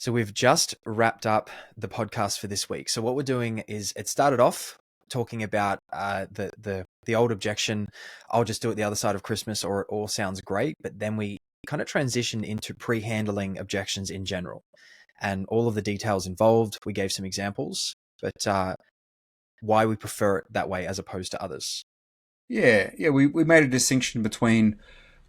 So we've just wrapped up the podcast for this week. So what we're doing is it started off talking about the old objection. I'll just do it the other side of Christmas, or it all sounds great. But then we kind of transitioned into pre-handling objections in general, and all of the details involved. We gave some examples, but why we prefer it that way as opposed to others. Yeah. We made a distinction between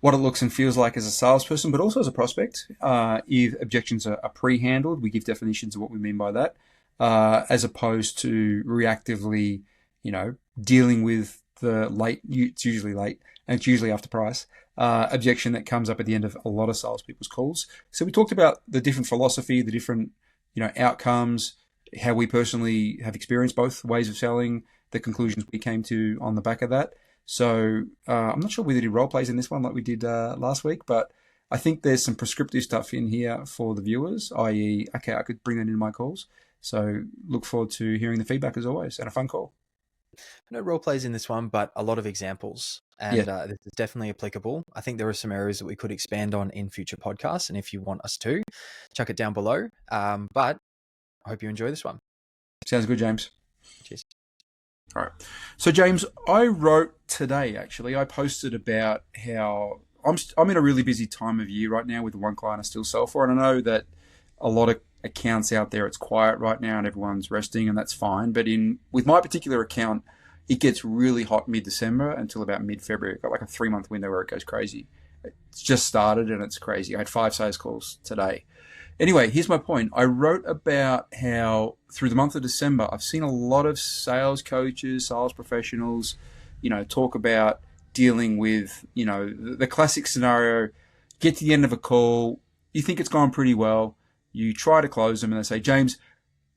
what it looks and feels like as a salesperson, but also as a prospect. If objections are pre-handled, we give definitions of what we mean by that, as opposed to reactively, dealing with the late, it's usually late, and it's usually after price, objection that comes up at the end of a lot of salespeople's calls. So we talked about the different philosophy, the different, outcomes, how we personally have experienced both ways of selling, the conclusions we came to on the back of that. So I'm not sure whether we did role plays in this one like we did last week, but I think there's some prescriptive stuff in here for the viewers, i.e., okay, I could bring that into my calls. So look forward to hearing the feedback as always, and a fun call. No role plays in this one, but a lot of examples, and this is definitely applicable. I think there are some areas that we could expand on in future podcasts, and if you want us to, chuck it down below. But I hope you enjoy this one. Sounds good, James. Cheers. All right. So, James, I wrote today, actually, I posted about how I'm in a really busy time of year right now with the one client I still sell for. And I know that a lot of accounts out there, it's quiet right now and everyone's resting, and that's fine. But with my particular account, it gets really hot mid-December until about mid-February. I've got like a 3-month window where it goes crazy. It's just started and it's crazy. I had 5 sales calls today. Anyway, here's my point. I wrote about how through the month of December, I've seen a lot of sales coaches, sales professionals, talk about dealing with, the classic scenario. Get to the end of a call, you think it's gone pretty well, you try to close them and they say, James,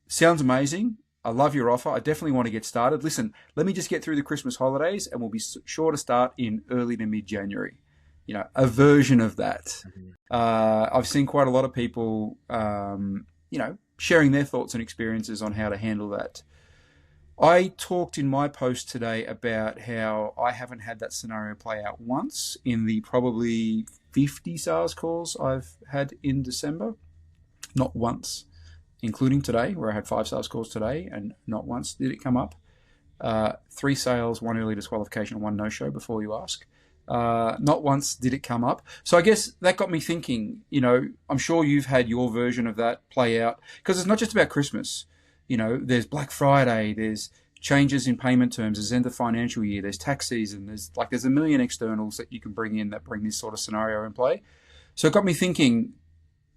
sounds amazing. I love your offer. I definitely want to get started. Listen, let me just get through the Christmas holidays and we'll be sure to start in early to mid-January. A version of that. I've seen quite a lot of people, sharing their thoughts and experiences on how to handle that. I talked in my post today about how I haven't had that scenario play out once in the probably 50 sales calls I've had in December. Not once, including today, where I had 5 sales calls today, and not once did it come up. 3 sales, 1 early disqualification, and 1 no-show before you ask. Not once did it come up. So I guess that got me thinking, I'm sure you've had your version of that play out, because it's not just about Christmas. There's Black Friday, there's changes in payment terms, there's end of financial year, there's tax season, there's a million externals that you can bring in that bring this sort of scenario in play. So it got me thinking,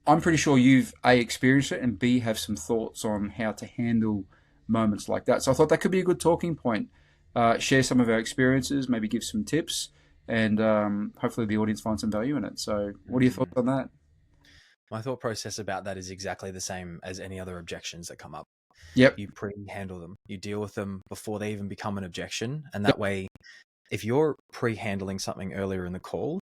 I'm pretty sure you've A, experienced it, and B, have some thoughts on how to handle moments like that. So I thought that could be a good talking point. Share some of our experiences, maybe give some tips, and hopefully the audience finds some value in it. So what are your thoughts on that? My thought process about that is exactly the same as any other objections that come up. Yep. You pre-handle them. You deal with them before they even become an objection. And that way, if you're pre-handling something earlier in the call,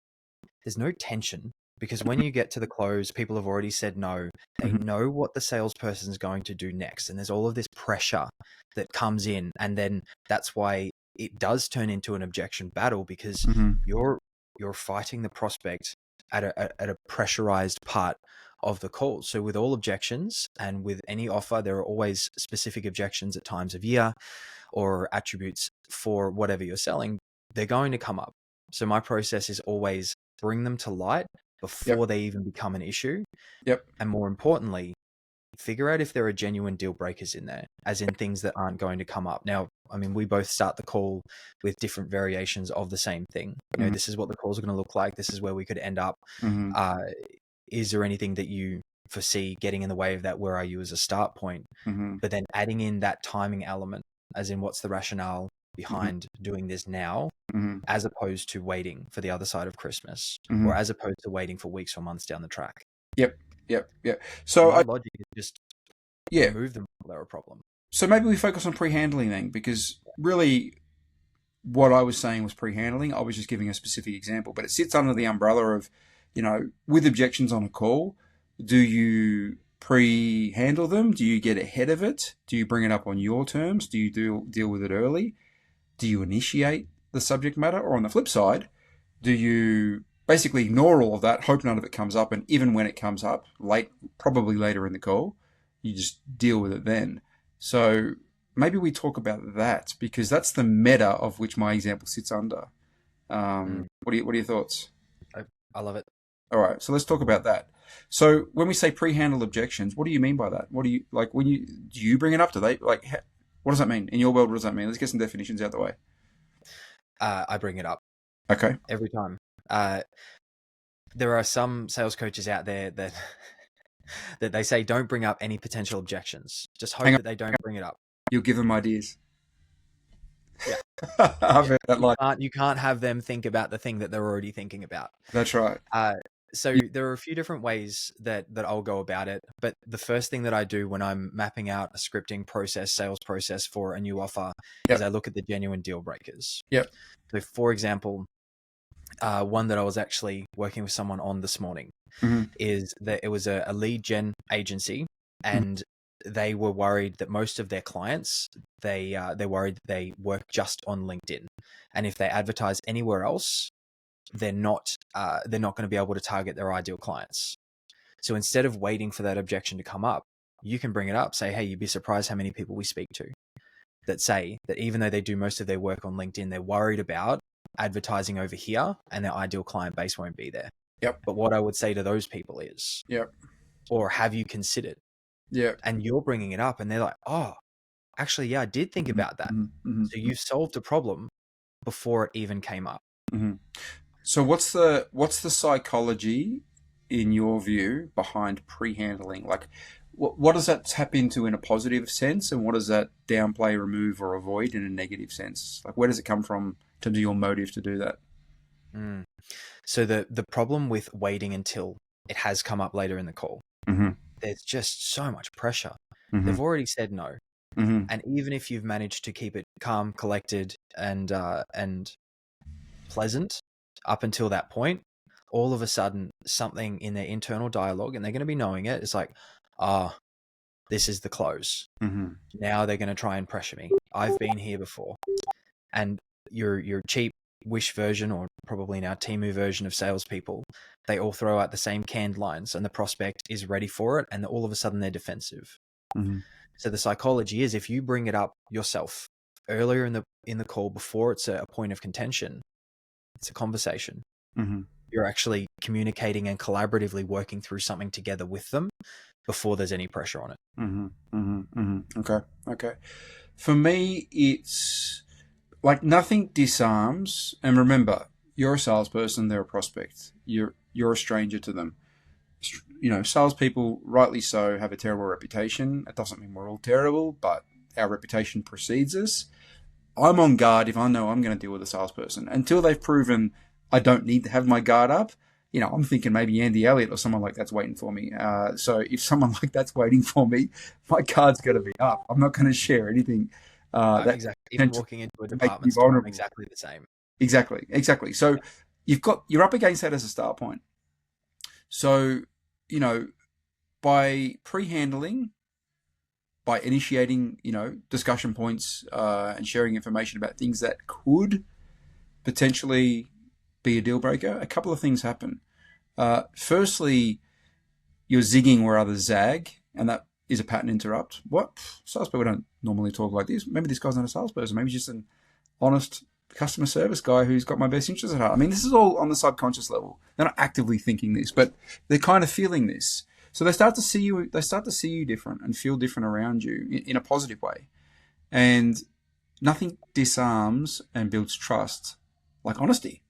there's no tension, because when you get to the close, people have already said no. They know what the salesperson is going to do next. And there's all of this pressure that comes in. And then that's why it does turn into an objection battle, because you're fighting the prospect at a pressurized part of the call. So with all objections and with any offer, there are always specific objections at times of year or attributes for whatever you're selling. They're going to come up. So my process is always bring them to light before they even become an issue. Yep. And more importantly, figure out if there are genuine deal breakers in there, as in things that aren't going to come up. Now, I mean, we both start the call with different variations of the same thing. This is what the calls are going to look like. This is where we could end up. Is there anything that you foresee getting in the way of that? Where are you as a start point? But then adding in that timing element, as in what's the rationale behind doing this now, as opposed to waiting for the other side of Christmas, or as opposed to waiting for weeks or months down the track. Yep. So my logic is just remove them if they're a problem. So maybe we focus on pre-handling then, because really what I was saying was pre-handling. I was just giving a specific example, but it sits under the umbrella of, with objections on a call, do you pre-handle them? Do you get ahead of it? Do you bring it up on your terms? Do you deal with it early? Do you initiate the subject matter? Or on the flip side, do you basically ignore all of that, hope none of it comes up, and even when it comes up, probably later in the call, you just deal with it then. So maybe we talk about that, because that's the meta of which my example sits under. What are your thoughts? I love it. All right, so let's talk about that. So when we say pre-handled objections, what do you mean by that? What do you like when do you bring it up? Do they what does that mean in your world? What does that mean? Let's get some definitions out the way. I bring it up. Okay. Every time. There are some sales coaches out there that that they say don't bring up any potential objections. Just hope that they don't bring it up. You'll give them ideas. Yeah. I've heard that you can't have them think about the thing that they're already thinking about. That's right. So there are a few different ways that I'll go about it. But the first thing that I do when I'm mapping out a scripting process, sales process for a new offer, is I look at the genuine deal breakers. Yep. So for example, one that I was actually working with someone on this morning is that it was a lead gen agency, and they were worried that most of their clients, they're worried that they work just on LinkedIn. And if they advertise anywhere else, they're not going to be able to target their ideal clients. So instead of waiting for that objection to come up, you can bring it up, say, hey, you'd be surprised how many people we speak to that say that even though they do most of their work on LinkedIn, they're worried about advertising over here and their ideal client base won't be there. Yep. But what I would say to those people is, or have you considered? Yeah. And you're bringing it up and they're like, oh, actually, yeah, I did think about that. So you've solved a problem before it even came up. So what's the psychology, in your view, behind pre-handling? Like, what does that tap into in a positive sense, and what does that downplay, remove, or avoid in a negative sense? Like, where does it come from in terms of your motive to do that? So the problem with waiting until it has come up later in the call, there's just so much pressure. They've already said no. And even if you've managed to keep it calm, collected, and pleasant up until that point, all of a sudden something in their internal dialogue, and they're going to be knowing it, it's like, this is the close. Now they're going to try and pressure me. I've been here before. And your cheap Wish version, or probably now Temu version of salespeople, they all throw out the same canned lines, and the prospect is ready for it, and all of a sudden they're defensive. So the psychology is, if you bring it up yourself earlier in the call, before it's a point of contention, it's a conversation. You're actually communicating and collaboratively working through something together with them before there's any pressure on it. Okay. For me, it's like nothing disarms. And remember, you're a salesperson, they're a prospect. You're a stranger to them. You know, salespeople, rightly so, have a terrible reputation. It doesn't mean we're all terrible, but our reputation precedes us. I'm on guard if I know I'm going to deal with a salesperson. Until they've proven I don't need to have my guard up, you know, I'm thinking maybe Andy Elliott or someone like that's waiting for me. So if someone like that's waiting for me, my guard's got to be up. I'm not going to share anything. Exactly. Even walking into a department store, I'm exactly the same. Exactly. So you're up against that as a start point. So, you know, by pre-handling, by initiating, you know, discussion points and sharing information about things that could potentially be a deal breaker, a couple of things happen. Firstly, you're zigging where others zag, and that is a pattern interrupt. What? Salespeople don't normally talk like this. Maybe this guy's not a salesperson. Maybe he's just an honest customer service guy who's got my best interests at heart. I mean, this is all on the subconscious level. They're not actively thinking this, but they're kind of feeling this. So they start to see you. They start to see you different and feel different around you in a positive way. And nothing disarms and builds trust like honesty.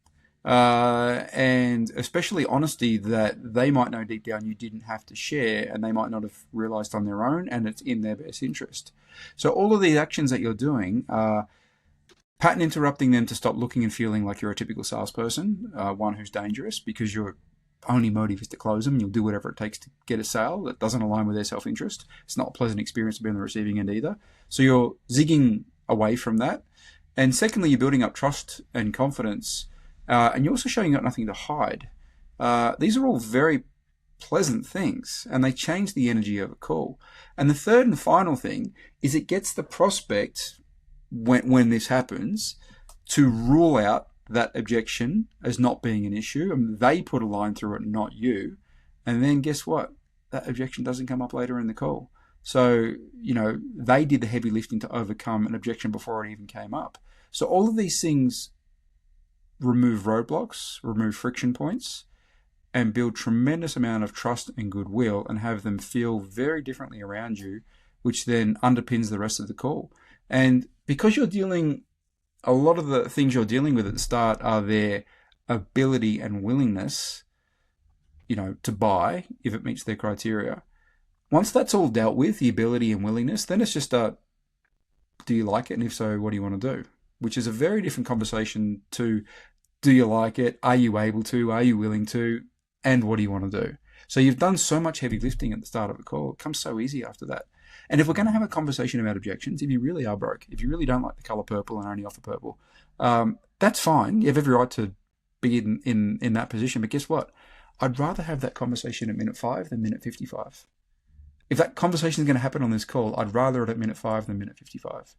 And especially honesty that they might know deep down you didn't have to share, and they might not have realized on their own, and it's in their best interest. So all of these actions that you're doing are pattern interrupting them to stop looking and feeling like you're a typical salesperson, one who's dangerous, because your only motive is to close them. You'll do whatever it takes to get a sale that doesn't align with their self-interest. It's not a pleasant experience to be on the receiving end either. So you're zigging away from that. And secondly, you're building up trust and confidence. And you're also showing you've got nothing to hide. These are all very pleasant things, and they change the energy of a call. And the third and final thing is it gets the prospect, when this happens, to rule out that objection as not being an issue, and they put a line through it, not you. And then guess what? That objection doesn't come up later in the call. So, they did the heavy lifting to overcome an objection before it even came up. So all of these things remove roadblocks, remove friction points, and build tremendous amount of trust and goodwill, and have them feel very differently around you, which then underpins the rest of the call. And because a lot of the things you're dealing with at the start are their ability and willingness, to buy if it meets their criteria. Once that's all dealt with, the ability and willingness, then it's just do you like it? And if so, what do you want to do? Which is a very different conversation to, do you like it? Are you able to? Are you willing to? And what do you want to do? So you've done so much heavy lifting at the start of the call. It comes so easy after that. And if we're going to have a conversation about objections, if you really are broke, if you really don't like the color purple and only offer purple, that's fine. You have every right to be in that position. But guess what? I'd rather have that conversation at minute 5 than minute 55. If that conversation is going to happen on this call, I'd rather it at minute 5 than minute 55.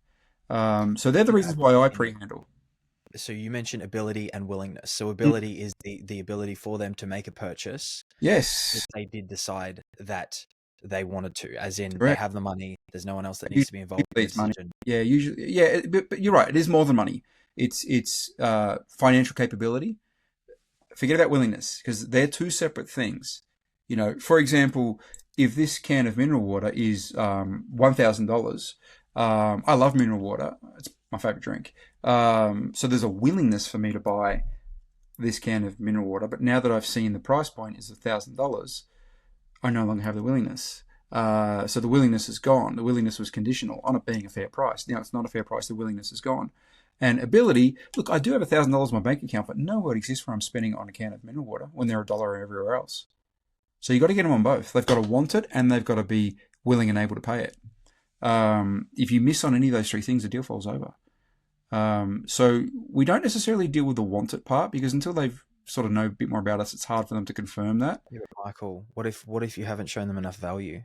So they're the reasons why I pre-handle. So you mentioned ability and willingness. So ability is the ability for them to make a purchase. Yes. If they did decide that they wanted to, as in Correct. They have the money. There's no one else that needs to be involved in this money. decision. Yeah, usually. Yeah, but you're right. It is more than money. It's financial capability. Forget about willingness, because they're two separate things. For example, if this can of mineral water is $1,000, I love mineral water. It's my favorite drink. So there's a willingness for me to buy this can of mineral water. But now that I've seen the price point is $1,000, I no longer have the willingness. So the willingness is gone. The willingness was conditional on it being a fair price. Now it's not a fair price. The willingness is gone. And ability, look, I do have $1,000 in my bank account, but nowhere exists where I'm spending it on a can of mineral water when they're $1 everywhere else. So you've got to get them on both. They've got to want it, and they've got to be willing and able to pay it. If you miss on any of those three things, the deal falls over. So we don't necessarily deal with the want it part, because until they've sort of know a bit more about us, it's hard for them to confirm that. Yeah, Michael, what if you haven't shown them enough value?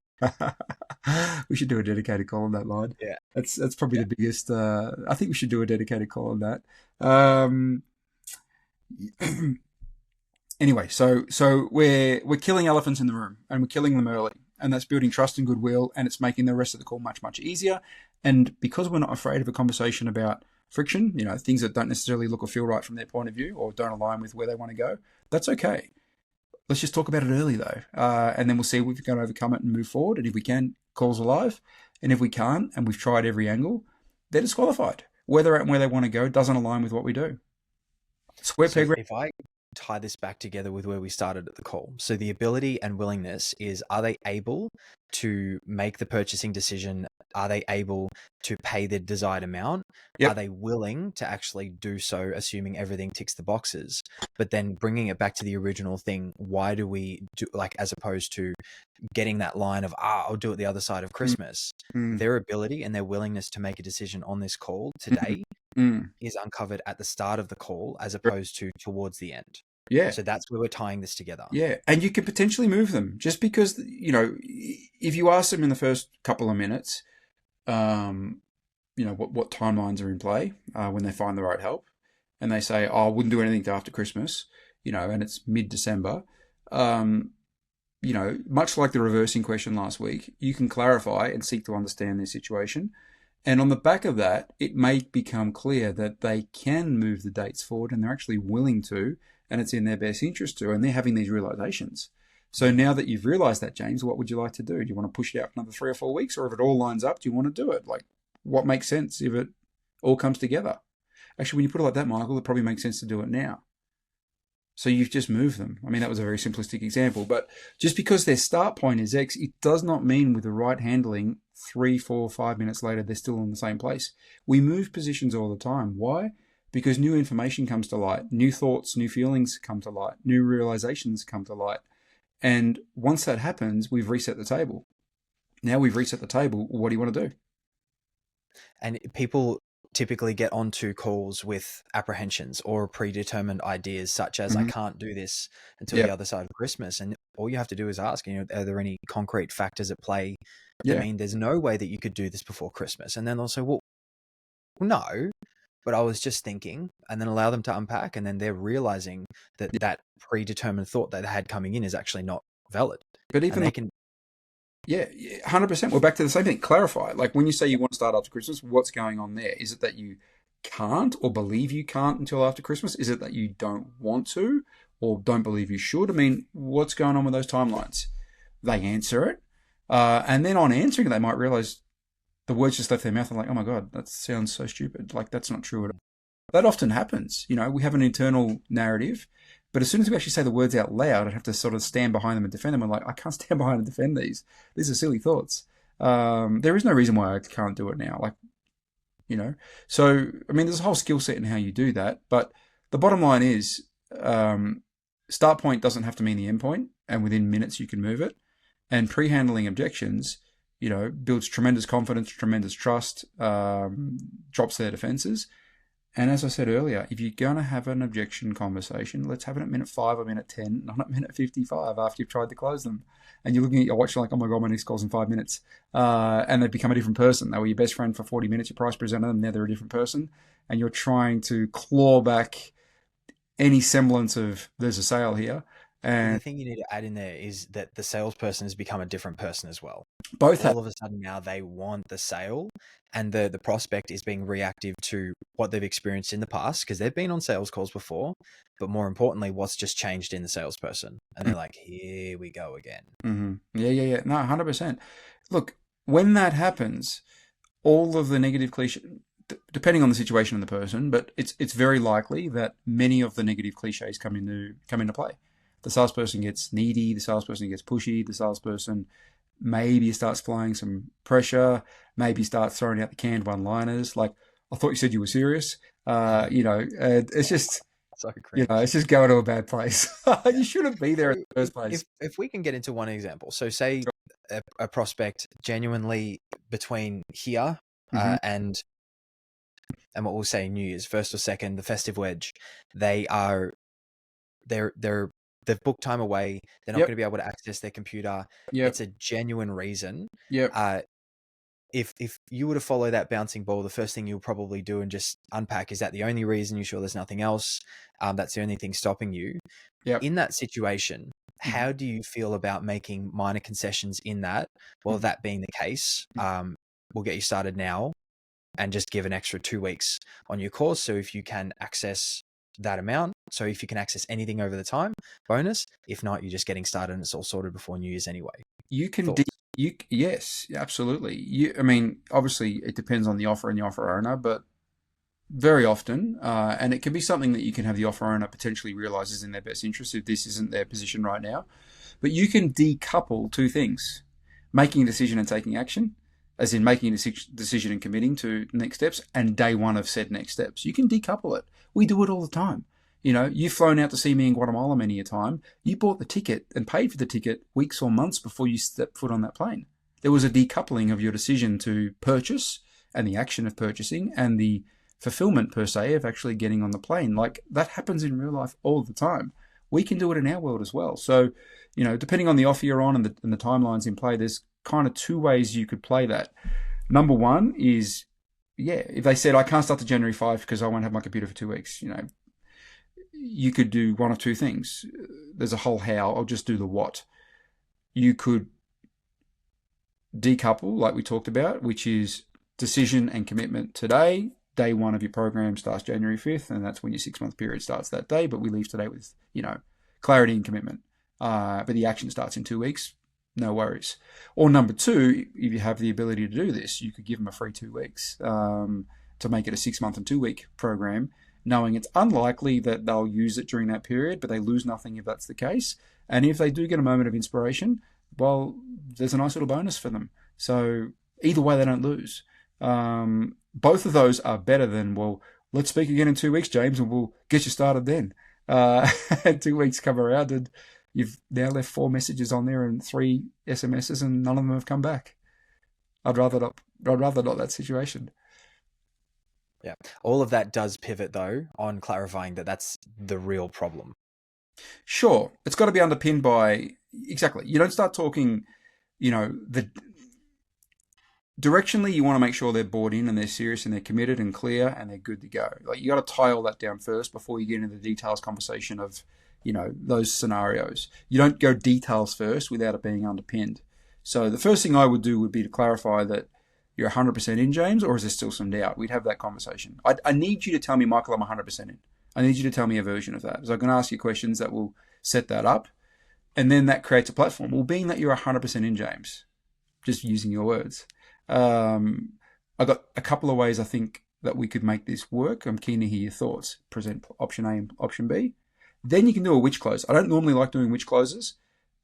We should do a dedicated call on that line. Yeah, that's probably the biggest. I think we should do a dedicated call on that. Anyway, so we're killing elephants in the room, and we're killing them early, and that's building trust and goodwill, and it's making the rest of the call much easier. And because we're not afraid of a conversation about friction, things that don't necessarily look or feel right from their point of view or don't align with where they want to go, that's okay. Let's just talk about it early, though, and then we'll see if we can overcome it and move forward. And if we can, call's alive. And if we can't, and we've tried every angle, they're disqualified. Where they're at and where they want to go doesn't align with what we do. Square peg. If I tie this back together with where we started at the call, so the ability and willingness is: are they able to make the purchasing decision? Are they able to pay the desired amount? Yep. Are they willing to actually do so, assuming everything ticks the boxes? But then bringing it back to the original thing, why do we do, as opposed to getting that line of, I'll do it the other side of Christmas. Their ability and their willingness to make a decision on this call today is uncovered at the start of the call as opposed to towards the end. Yeah. So that's where we're tying this together. Yeah. And you can potentially move them just because, if you ask them in the first couple of minutes, what timelines are in play when they find the right help, and they say, I wouldn't do anything till after Christmas, and it's mid-December, much like the reversing question last week, you can clarify and seek to understand their situation. And on the back of that, it may become clear that they can move the dates forward, and they're actually willing to, and it's in their best interest to, and they're having these realizations. So now that you've realized that, James, what would you like to do? Do you want to push it out another 3 or 4 weeks? Or if it all lines up, do you want to do it? What makes sense if it all comes together? Actually, when you put it like that, Michael, it probably makes sense to do it now. So you've just moved them. I mean, that was a very simplistic example, but just because their start point is X, it does not mean with the right handling, 3, 4, 5 minutes later, they're still in the same place. We move positions all the time. Why? Because new information comes to light, new thoughts, new feelings come to light, new realizations come to light. And once that happens, we've reset the table. Now we've reset the table. What do you want to do? And people typically get onto calls with apprehensions or predetermined ideas, such as I can't do this until the other side of Christmas. And all you have to do is ask, are there any concrete factors at play that mean there's no way that you could do this before Christmas? And then they'll say, well, no, but I was just thinking, and then allow them to unpack, and then they're realizing that that predetermined thought that they had coming in is actually not valid. But And even they can, yeah, 100%. We're back to the same thing. Clarify. Like when you say you want to start after Christmas, what's going on there? Is it that you can't or believe you can't until after Christmas? Is it that you don't want to or don't believe you should? I mean, what's going on with those timelines? They answer it. And then on answering it, they might realize the words just left their mouth and like, oh my God, that sounds so stupid. Like that's not true at all. That often happens. You know, we have an internal narrative, but as soon as we actually say the words out loud, I have to sort of stand behind them and defend them. I'm like, I can't stand behind and defend these. These are silly thoughts. There is no reason why I can't do it now. Like, you know, so, I mean, there's a whole skill set in how you do that. But the bottom line is, start point doesn't have to mean the end point, and within minutes you can move it. And pre-handling objections, you know, builds tremendous confidence, tremendous trust, drops their defenses. And as I said earlier, if you're going to have an objection conversation, let's have it at minute 5 or minute 10, not at minute 55 after you've tried to close them. And you're looking at your watch like, oh my God, my next call's in 5 minutes. And they've become a different person. They were your best friend for 40 minutes. Your price presented them. Now they're a different person. And you're trying to claw back any semblance of there's a sale here. And the thing you need to add in there is that the salesperson has become a different person as well. Both all of a sudden now they want the sale, and the prospect is being reactive to what they've experienced in the past because they've been on sales calls before, but more importantly, what's just changed in the salesperson. And they're like, here we go again. Mm-hmm. Yeah. No, 100%. Look, when that happens, all of the negative cliches, depending on the situation and the person, but it's very likely that many of the negative cliches come into play. The salesperson gets needy, the salesperson gets pushy, the salesperson maybe starts flying some pressure, maybe starts throwing out the canned one-liners, like, I thought you said you were serious. You know, it's just, so you know, it's just going to a bad place. You shouldn't be there in the first place. If we can get into one example, so say a prospect genuinely between here and what we'll say New Year's, 1st or 2nd, the festive wedge, they've booked time away. They're not going to be able to access their computer. It's a genuine reason. If you were to follow that bouncing ball, the first thing you'll probably do and just unpack, is that the only reason? You sure there's nothing else? That's the only thing stopping you. In that situation, how do you feel about making minor concessions in that? Well, that being the case, we'll get you started now and just give an extra 2 weeks on your course. So if you can access that amount, so if you can access anything over the time, bonus. If not, you're just getting started and it's all sorted before New Year's anyway. You can yes, absolutely. I mean, obviously it depends on the offer and the offer owner, but very often, and it can be something that you can have the offer owner potentially realize is in their best interest if this isn't their position right now. But you can decouple two things: making a decision and taking action, as in making a decision and committing to next steps, and day one of said next steps. You can decouple it. We do it all the time. You know, you've flown out to see me in Guatemala many a time. You bought the ticket and paid for the ticket weeks or months before you stepped foot on that plane. There was a decoupling of your decision to purchase and the action of purchasing and the fulfillment per se of actually getting on the plane. Like, that happens in real life all the time. We can do it in our world as well. So, you know, depending on the offer you're on and the timelines in play, there's kind of two ways you could play that. Number one is, if they said, I can't start to January 5 because I won't have my computer for 2 weeks, you know, you could do one of two things. There's a whole how. I'll just do the what. You could decouple, like we talked about, which is decision and commitment today. Day one of your program starts January 5th, and that's when your 6-month period starts that day. But we leave today with, you know, clarity and commitment. But the action starts in 2 weeks. No worries. Or number two, if you have the ability to do this, you could give them a free 2 weeks to make it a 6-month and 2-week program, knowing it's unlikely that they'll use it during that period, but they lose nothing if that's the case. And if they do get a moment of inspiration, well, there's a nice little bonus for them. So either way, they don't lose. Both of those are better than, well, let's speak again in 2 weeks, James, and we'll get you started then. 2 weeks come around and you've now left 4 messages on there and 3 SMSs and none of them have come back. I'd rather not that situation. Yeah. All of that does pivot, though, on clarifying that that's the real problem. Sure. It's got to be underpinned by, exactly. You don't start talking, you know, directionally, you want to make sure they're bought in and they're serious and they're committed and clear and they're good to go. Like, you got to tie all that down first before you get into the details conversation of, those scenarios. You don't go details first without it being underpinned. So the first thing I would do would be to clarify that you're 100% in, James, or is there still some doubt? We'd have that conversation. I need you to tell me, Michael, I'm 100% in. I need you to tell me a version of that. So I can ask you questions that will set that up. And then that creates a platform. Well, being that you're 100% in, James, just using your words, I got a couple of ways I think that we could make this work. I'm keen to hear your thoughts. Present option A and option B. Then you can do a which close. I don't normally like doing which closes,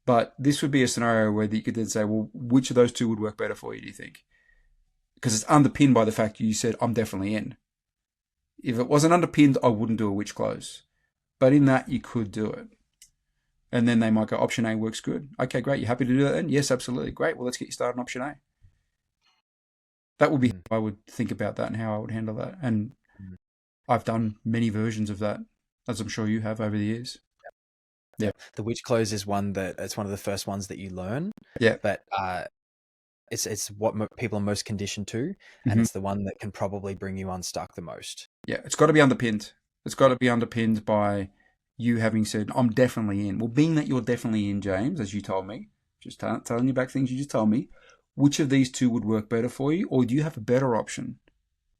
but this would be a scenario where you could then say, well, which of those two would work better for you, do you think? Because it's underpinned by the fact you said, I'm definitely in. If it wasn't underpinned, I wouldn't do a which close. But in that, you could do it. And then they might go, option A works good. Okay, great. You happy to do that then? Yes, absolutely. Great. Well, let's get you started on option A. That would be how I would think about that and how I would handle that. And I've done many versions of that, as I'm sure you have over the years. Yeah. The which close is it's one of the first ones that you learn. Yeah. But it's what people are most conditioned to, and it's the one that can probably bring you unstuck the most. Yeah, it's got to be underpinned. It's got to be underpinned by you having said, I'm definitely in. Well, being that you're definitely in, James, as you told me, just telling you back things you just told me, which of these two would work better for you, or do you have a better option?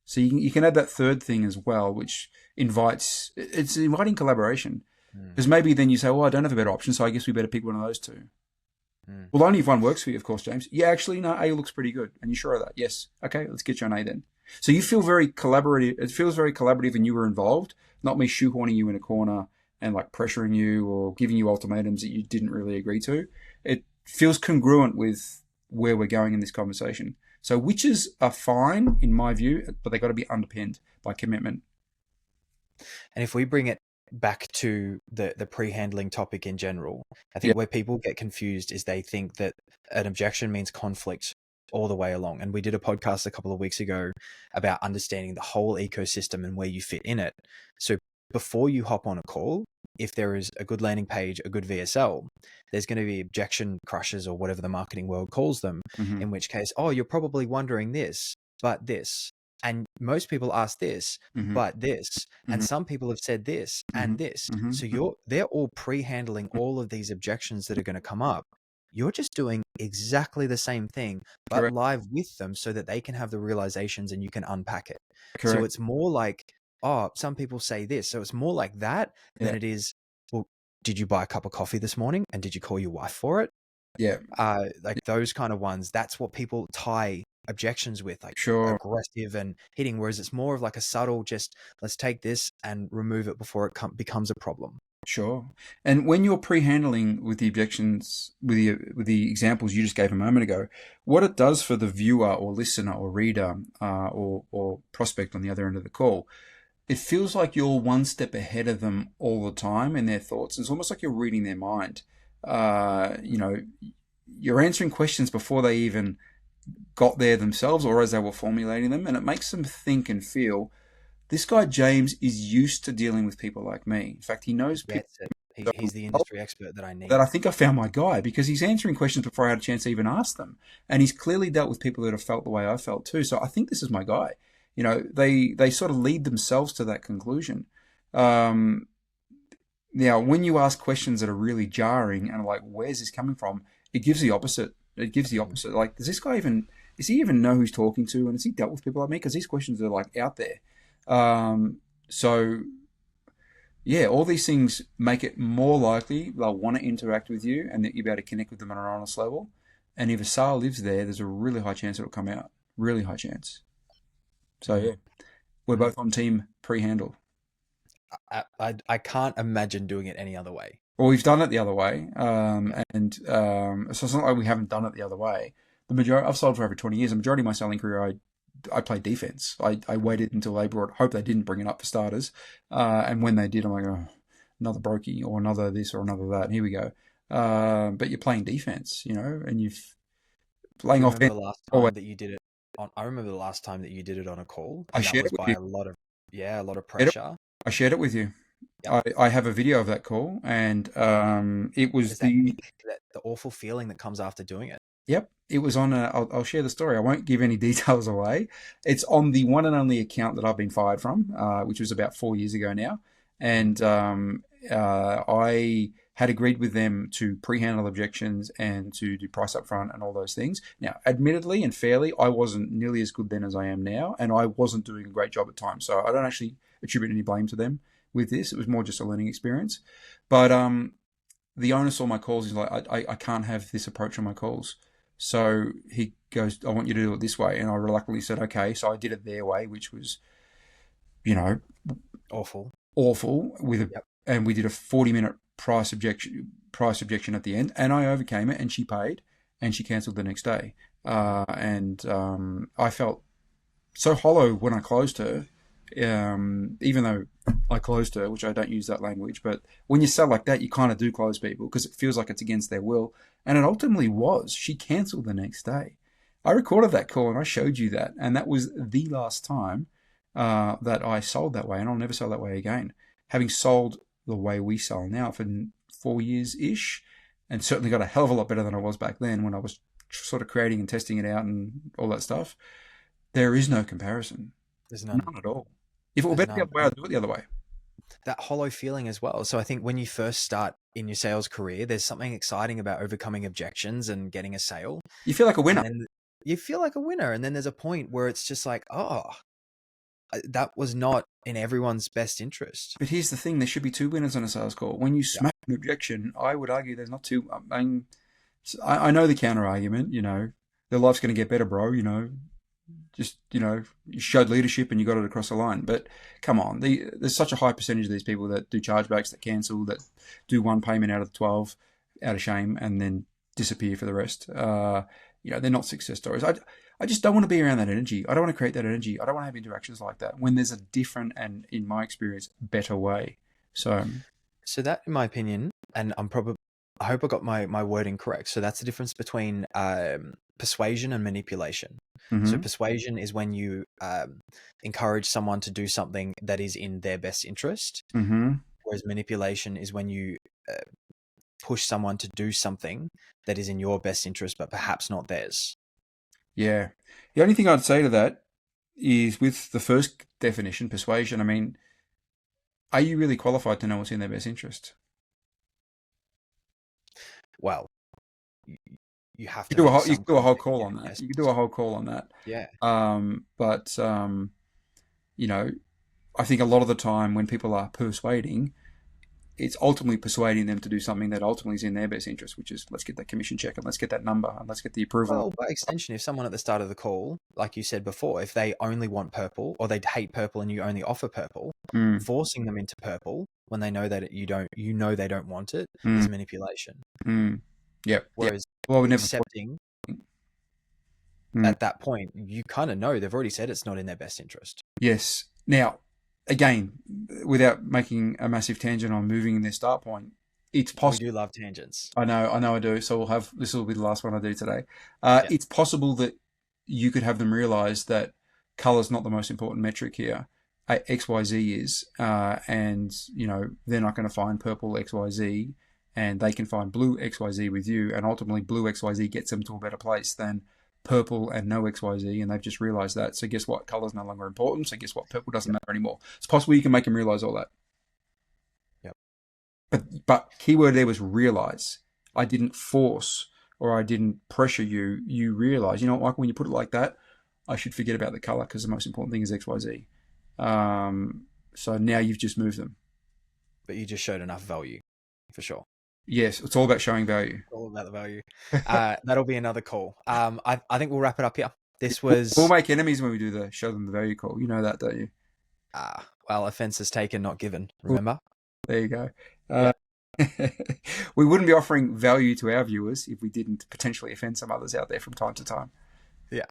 So you can add that third thing as well, which it's inviting collaboration. Because maybe then you say, well, I don't have a better option, so I guess we better pick one of those two. Well, only if one works for you, of course, James. Yeah, actually, no, A looks pretty good. And you're sure of that? Yes. Okay, let's get you on A then. So you feel very collaborative. It feels very collaborative and you were involved, not me shoehorning you in a corner and like pressuring you or giving you ultimatums that you didn't really agree to. It feels congruent with where we're going in this conversation. So witches are fine, in my view, but they got to be underpinned by commitment. And if we bring it back to the pre-handling topic in general, I think where people get confused is they think that an objection means conflict all the way along. And we did a podcast a couple of weeks ago about understanding the whole ecosystem and where you fit in it. So before you hop on a call, if there is a good landing page, a good VSL, there's going to be objection crushes or whatever the marketing world calls them, in which case, oh, you're probably wondering this, but this. And most people ask this, but this, and some people have said this and this. So they're all pre-handling all of these objections that are going to come up. You're just doing exactly the same thing, but live with them so that they can have the realizations and you can unpack it. So it's more like, oh, some people say this. So it's more like that than it is, well, did you buy a cup of coffee this morning? And did you call your wife for it? Yeah. Like those kind of ones, that's what people tie objections with, like aggressive and hitting, whereas it's more of like a subtle, just let's take this and remove it before it becomes a problem. Sure. And when you're pre-handling with the objections, with the examples you just gave a moment ago, what it does for the viewer or listener or reader or prospect on the other end of the call, it feels like you're one step ahead of them all the time in their thoughts. It's almost like you're reading their mind. You're answering questions before they even got there themselves or as they were formulating them, and it makes them think and feel, this guy James is used to dealing with people like me. In fact, he knows people. He's the industry expert that I need. That I think I found my guy, because he's answering questions before I had a chance to even ask them. And he's clearly dealt with people that have felt the way I felt too. So I think this is my guy. They sort of lead themselves to that conclusion. Now, when you ask questions that are really jarring and are like, where's this coming from? It gives the opposite. Like, does this guy even know who he's talking to? And has he dealt with people like me? Because these questions are like out there. So yeah, all these things make it more likely they'll want to interact with you and that you'll be able to connect with them on an honest level. And if a sale lives there, there's a really high chance it'll come out. Really high chance. So yeah, we're both on team pre-handle. I can't imagine doing it any other way. Well, we've done it the other way. So it's not like we haven't done it the other way. I've sold for over 20 years. The majority of my selling career, I played defense. I waited until they hope they didn't bring it up for starters. And when they did, I'm like, oh, another brokey or another this or another that. Here we go. But you're playing defense, and you've playing off. The last time that you did it I remember the last time that you did it on a call. I shared it with you. A lot of pressure. I shared it with you. Yep. I have a video of that call, and it was the awful feeling that comes after doing it. Yep. It was on I'll share the story. I won't give any details away. It's on the one and only account that I've been fired from, which was about 4 years ago now. And I had agreed with them to pre-handle objections and to do price upfront and all those things. Now, admittedly and fairly, I wasn't nearly as good then as I am now, and I wasn't doing a great job at times. So I don't actually attribute any blame to them with this. It was more just a learning experience. But the owner saw my calls. He's like, I can't have this approach on my calls. So he goes, I want you to do it this way. And I reluctantly said, okay. So I did it their way, which was, you know, Awful. Yep. And we did a 40-minute price objection at the end, and I overcame it, and she paid, and she cancelled the next day. I felt so hollow when I closed her, even though I closed her, which I don't use that language, but when you sell like that, you kind of do close people because it feels like it's against their will. And it ultimately was. She cancelled the next day. I recorded that call and I showed you that. And that was the last time that I sold that way. And I'll never sell that way again. Having sold the way we sell now for 4 years-ish, and certainly got a hell of a lot better than I was back then when I was sort of creating and testing it out and all that stuff, there is no comparison. There's none. None at all. If it were better the other way, I'd do it the other way. That hollow feeling as well. So I think when you first start in your sales career, there's something exciting about overcoming objections and getting a sale. You feel like a winner. And you feel like a winner. And then there's a point where it's just like, oh, that was not in everyone's best interest. But here's the thing. There should be two winners on a sales call. When you smack an objection, I would argue there's not two. I know the counter argument, their life's going to get better, bro, just, you showed leadership and you got it across the line. But come on, there's such a high percentage of these people that do chargebacks, that cancel, that do one payment out of the 12 out of shame and then disappear for the rest. They're not success stories. I just don't want to be around that energy. I don't want to create that energy. I don't want to have interactions like that when there's a different and, in my experience, better way. So that, in my opinion, and I hope I got my wording correct. So that's the difference between persuasion and manipulation. Mm-hmm. So persuasion is when you encourage someone to do something that is in their best interest, mm-hmm. whereas manipulation is when you push someone to do something that is in your best interest, but perhaps not theirs. Yeah. The only thing I'd say to that is with the first definition, persuasion, are you really qualified to know what's in their best interest? Well, you have to do a whole call on that. You can do a whole call on that. Yeah. I think a lot of the time when people are persuading, it's ultimately persuading them to do something that ultimately is in their best interest, which is let's get that commission check and let's get that number and let's get the approval. Well, by extension, if someone at the start of the call, like you said before, if they only want purple or they hate purple and you only offer purple, forcing them into purple when they know that they don't want it is manipulation. Yep. Whereas accepting at that point, you kind of know they've already said it's not in their best interest. Yes. Now, again, without making a massive tangent on moving in their start point, it's possible. We do love tangents. I know I do. So this will be the last one I do today. It's possible that you could have them realize that color's not the most important metric here. XYZ is, and they're not going to find purple XYZ, and they can find blue XYZ with you, and ultimately blue XYZ gets them to a better place than purple and no XYZ, and they've just realized that. So guess what? Color's no longer important. So guess what? Purple doesn't matter anymore. It's possible you can make them realize all that. Yep. But keyword there was realize. I didn't force or I didn't pressure you. You realize, Michael, when you put it like that, I should forget about the color because the most important thing is XYZ. So now you've just moved them. But you just showed enough value, for sure. Yes, it's all about showing value. All about the value. That'll be another call. I think we'll wrap it up here. This was... We'll make enemies when we do the show them the value call. You know that, don't you? Well, offense is taken, not given. Remember? There you go. We wouldn't be offering value to our viewers if we didn't potentially offend some others out there from time to time. Yeah.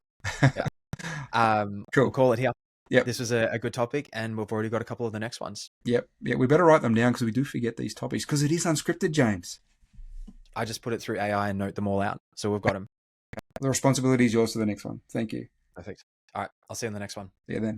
Cool. We'll call it here. Yep. This was a good topic, and we've already got a couple of the next ones. Yep. Yeah, we better write them down because we do forget these topics because it is unscripted, James. I just put it through AI and note them all out, so we've got them. The responsibility is yours for the next one. Thank you. Perfect. All right, I'll see you on the next one. See you then.